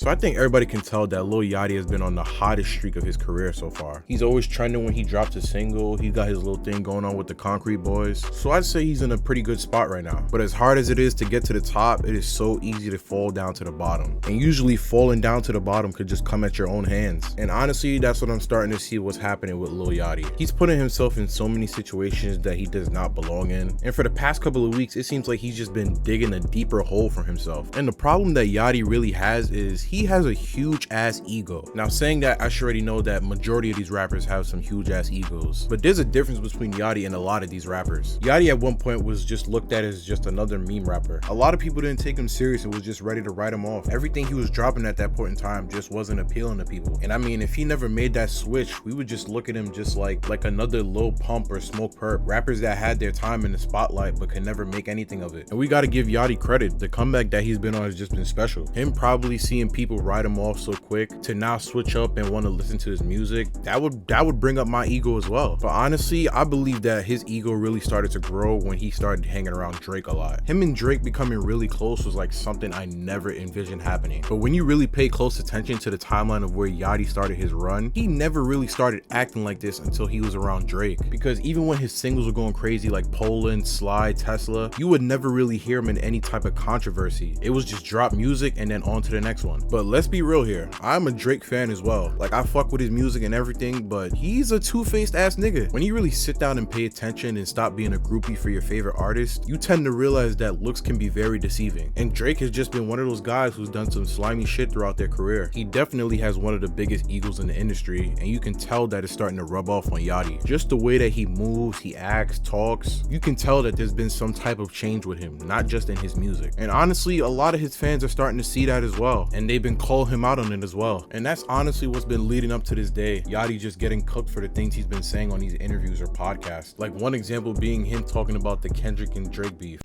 So I think everybody can tell that Lil Yachty has been on the hottest streak of his career so far. He's always trending when he drops a single. He got his little thing going on with the Concrete Boys. So I'd say he's in a pretty good spot right now. But as hard as it is to get to the top, it is so easy to fall down to the bottom. And usually falling down to the bottom could just come at your own hands. And honestly, that's what I'm starting to see what's happening with Lil Yachty. He's putting himself in so many situations that he does not belong in. And for the past couple of weeks, it seems like he's just been digging a deeper hole for himself. And the problem that Yachty really has is he has a huge ass ego. Now saying that, I should already know that majority of these rappers have some huge ass egos. But there's a difference between Yachty and a lot of these rappers. Yachty at one point was just looked at as just another meme rapper. A lot of people didn't take him serious and was just ready to write him off. Everything he was dropping at that point in time just wasn't appealing to people. And I mean, if he never made that switch, we would just look at him just like another Lil Pump or Smoke Perp, rappers that had their time in the spotlight but could never make anything of it. And we gotta give Yachty credit. The comeback that he's been on has just been special. Him probably seeing people write him off so quick to now switch up and want to listen to his music, that would bring up my ego as well. But honestly, I believe that his ego really started to grow when he started hanging around Drake a lot. Him and Drake becoming really close was like something I never envisioned happening. But when you really pay close attention to the timeline of where Yachty started his run, he never really started acting like this until he was around Drake. Because even when his singles were going crazy like Poland, Sly, Tesla, you would never really hear him in any type of controversy. It was just drop music and then on to the next one. But let's be real here, I'm a Drake fan as well. Like, I fuck with his music and everything, but he's a two-faced ass nigga. When you really sit down and pay attention and stop being a groupie for your favorite artist, you tend to realize that looks can be very deceiving. And Drake has just been one of those guys who's done some slimy shit throughout their career. He definitely has one of the biggest egos in the industry, and you can tell that it's starting to rub off on Yachty. Just the way that he moves, he acts, talks, you can tell that there's been some type of change with him, not just in his music. And honestly, a lot of his fans are starting to see that as well, and they've been calling him out on it as well. And that's honestly what's been leading up to this day. Yachty just getting cooked for the things he's been saying on these interviews or podcasts. Like, one example being him talking about the Kendrick and Drake beef.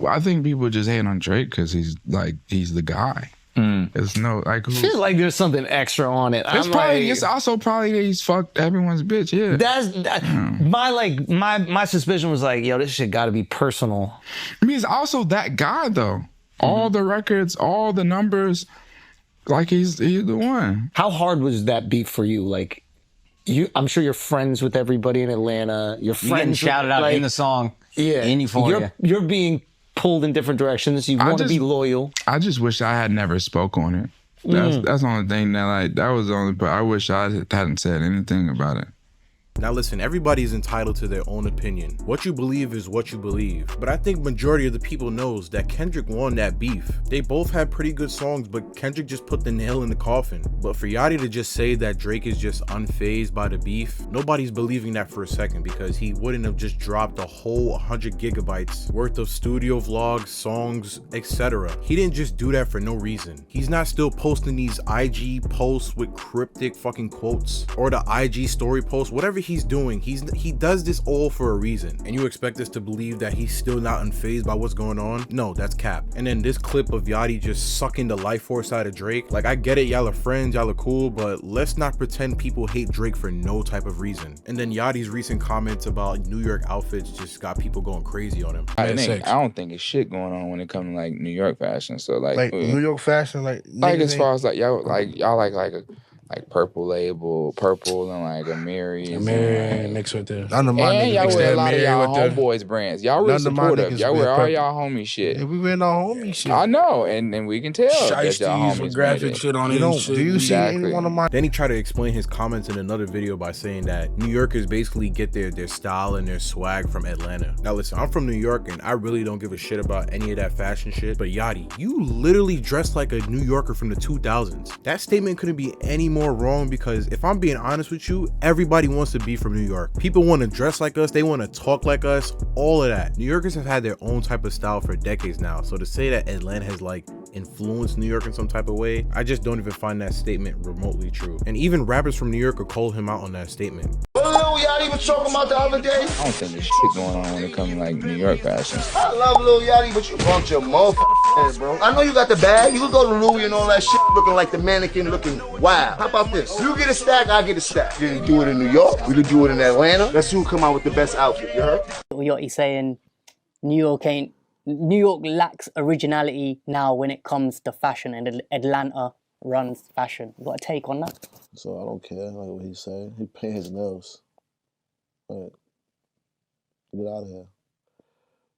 I think people just hate on Drake because he's the guy. It's no like. I feel like there's something extra on it. It's also probably that he's fucked everyone's bitch. Yeah, my suspicion was like, yo, this shit got to be personal. I mean, he's also that guy though. All the records, all the numbers, like he's the one. How hard was that beef for you? Like, I'm sure you're friends with everybody in Atlanta. You're friends shouted out in the song. Yeah, in Euphoria. You're being pulled in different directions. You want to be loyal. I just wish I had never spoke on it. That's the only thing that was the only. But I wish I hadn't said anything about it. Now listen, everybody's entitled to their own opinion. What you believe is what you believe. But I think majority of the people knows that Kendrick won that beef. They both had pretty good songs, but Kendrick just put the nail in the coffin. But for Yachty to just say that Drake is just unfazed by the beef, nobody's believing that for a second, because he wouldn't have just dropped a whole 100 gigabytes worth of studio vlogs, songs, etc. He didn't just do that for no reason. He's not still posting these IG posts with cryptic fucking quotes or the IG story posts, whatever he's doing, he does this all for a reason. And you expect us to believe that he's still not unfazed by what's going on? No, that's cap. And then this clip of Yachty just sucking the life force out of Drake, like, I get it, y'all are friends, y'all are cool, but let's not pretend people hate Drake for no type of reason. And then Yachty's recent comments about New York outfits just got people going crazy on him. I don't think it's shit going on when it comes to like New York fashion. So like New York fashion, like as far as like y'all like purple label, purple and like a Mary and mixed with the. None of my niggas y'all wear a lot of y'all homeboys brands. Y'all really supportive. Y'all wear all y'all homie shit. Yeah, we wear our homie shit. I know, and we can tell that y'all homies with graphic shit on it. Do you see any one of my? Then he tried to explain his comments in another video by saying that New Yorkers basically get their style and their swag from Atlanta. Now listen, I'm from New York and I really don't give a shit about any of that fashion shit. But Yachty, you literally dress like a New Yorker from the 2000s. That statement couldn't be any more wrong, because if I'm being honest with you, everybody wants to be from New York. People want to dress like us, they want to talk like us, all of that. New Yorkers have had their own type of style for decades now, so to say that Atlanta has like influenced New York in some type of way, I just don't even find that statement remotely true. And even rappers from New York are calling him out on that statement. What Lil Yachty was talking about the other day? I don't think there's shit going on when it comes to like New York fashion. I love Lil Yachty, but you bumped your motherfucking head, bro. I know you got the bag. You can go to Louis and all that shit looking like the mannequin, looking wild. How about this? You get a stack, I get a stack. You can do it in New York. We could do it in Atlanta. Let's see who come out with the best outfit. You heard? Lil Yachty saying New York lacks originality now when it comes to fashion, and Atlanta runs fashion. You got a take on that? So I don't care like what he's saying. He paint his nails. Like, get out of here.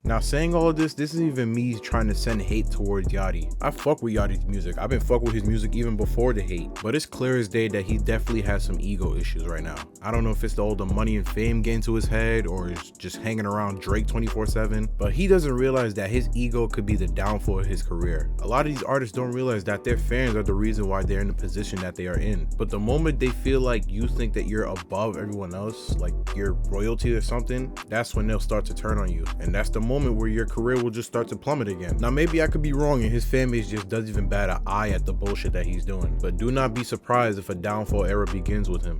Now, saying all of this isn't even me trying to send hate towards Yachty. I fuck with Yachty's music. I've been fuck with his music even before the hate. But it's clear as day that he definitely has some ego issues right now. I don't know if it's all the money and fame getting to his head or is just hanging around Drake 24/7. But he doesn't realize that his ego could be the downfall of his career. A lot of these artists don't realize that their fans are the reason why they're in the position that they are in. But the moment they feel like you think that you're above everyone else, like you're royalty or something, that's when they'll start to turn on you. And that's the moment where your career will just start to plummet again. Now, maybe I could be wrong and his fan base just doesn't even bat an eye at the bullshit that he's doing, but do not be surprised if a downfall era begins with him.